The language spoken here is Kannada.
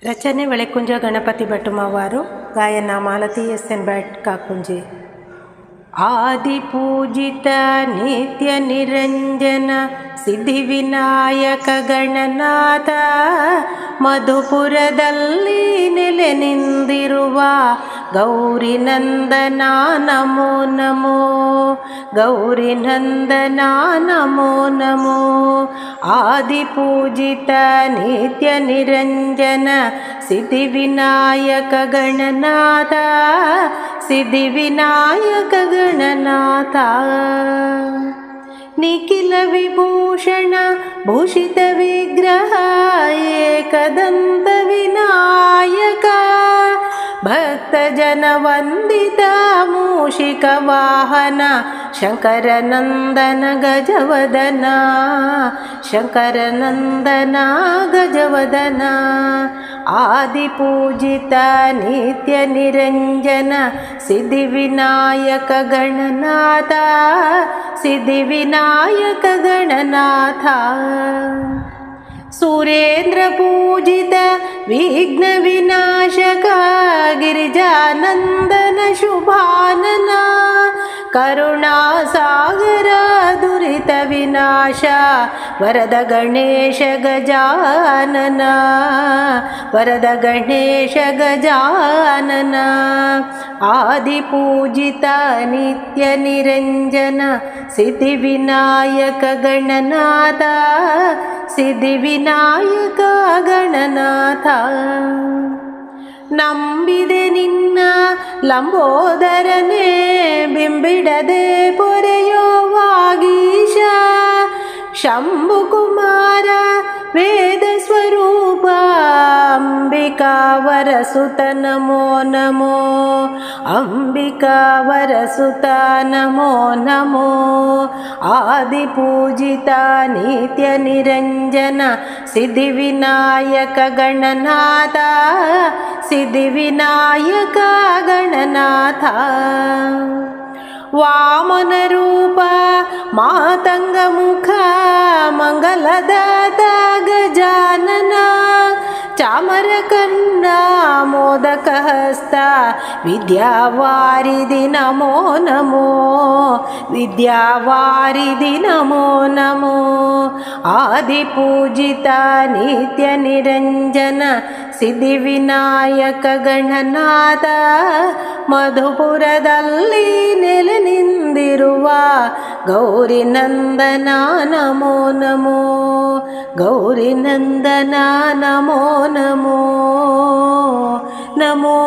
ರಚನೆ ಒಳೆಕುಂಜ ಗಣಪತಿ ಭಟ್ಟುಮವರು. ಗಾಯನ ಮಾಲತಿ ಎಸ್.ಎನ್. ಭಟ್ ಕಾಕುಂಜಿ. ಆದಿಪೂಜಿತ ನಿತ್ಯ ನಿರಂಜನ ಸಿದ್ಧಿವಿನಾಯಕ ಗಣನಾಥ ಮಧುಪುರದಲ್ಲಿ ನೆಲೆ ನಿಂದಿರುವ ಗೌರಿ ನಂದನ ನಮೋ ನಮೋ. ಗೌರಿ ನಂದನ ನಮೋ ನಮೋ. ಆದಿಪೂಜಿತ ನಿತ್ಯ ನಿರಂಜನ ಸಿದ್ಧಿವಿನಾಯಕ ಗಣನಾಥ ಸಿದ್ಧಿವಿನಾಯಕ ಗಣನಾಥ. ನಿಖಿಲ ವಿಭೂಷಣ ಭೂಷಿತ ವಿಗ್ರಹ ಏಕದಂತ ವಿನಾಯಕ ಭಕ್ತ ಜನ ವಂದಿತ ಮೂಷಿಕ ವಾಹನ ಶಂಕರ ನಂದನ ಗಜವದನ ಶಂಕರ ನಂದನ ಗಜವದನ. ಆದಿಪೂಜಿತ ನಿತ್ಯ ನಿರಂಜನ ಸಿದ್ಧಿವಿನಾಯಕ ಗಣನಾಥ ಸಿದ್ಧಿವಿನಾಯಕ ಗಣನಾಥ. ಸುರೇಂದ್ರ ಪೂಜಿತ ವಿಘ್ನ ವಿನಾಶಕ ಗಿರಿಜಾನಂದನ ಶುಭಾನನ ಕರುಣಾ ಸಾಗರ ದುರಿತ ವಿನಾಶ ವರದ ಗಣೇಶ ಗಜಾನನ ವರದ ಗಣೇಶ ಗಜಾನನ. ಆದಿಪೂಜಿತ ನಿತ್ಯ ನಿರಂಜನ ಸಿದ್ಧಿವಿನಾಯಕ ಗಣನಾಥ ಸಿದ್ಧಿವಿನಾಯಕ ಗಣನಾಥ. ನಂಬಿದೆ ನಿನ್ನ ಲಂಬೋದರನೇ ಬಿಂಬಿಡದೆ ಪೊರೆಯೋವಾಗೀಶ ಶಂಭು ಕುಮಾರ ವೇದ ಸ್ವರೂಪ ಅಂಬಿಕಾ ವರಸುತ ನಮೋ ನಮೋ. ಅಂಬಿಕಾ ವರಸುತ ನಮೋ ನಮೋ. ಆದಿಪೂಜಿತ ನಿತ್ಯ ನಿರಂಜನ ಸಿದ್ಧಿವಿನಾಯಕ ಗಣನಾಥ ಸಿದ್ಧಿವಿನಾಯಕ ಗಣನಾಥ. ವಾಮನ ರೂಪ ಮಾತಂಗ ಮುಖ ಮಂಗಲದಾತ ಗಜಾನನ ಚಾಮರ ಕನ್ನ ಮೋದಕ ಹಸ್ತ ವಿದ್ಯಾವಾರಿಧಿ ನಮೋ ನಮೋ ವಿದ್ಯಾವಾರಿಧಿ ನಮೋ ನಮೋ. ಆದಿಪೂಜಿತ ನಿತ್ಯ ನಿರಂಜನ ಸಿದ್ಧಿವಿನಾಯಕ ಗಣನಾಥ ಮಧುಪುರದಲ್ಲಿ ನೆಲೆ ನಿಂದಿರುವ ಗೌರಿ ನಂದನ ನಮೋ ನಮೋ. ಗೌರಿ ನಂದನ ನಮೋ ನಮೋ ನಮೋ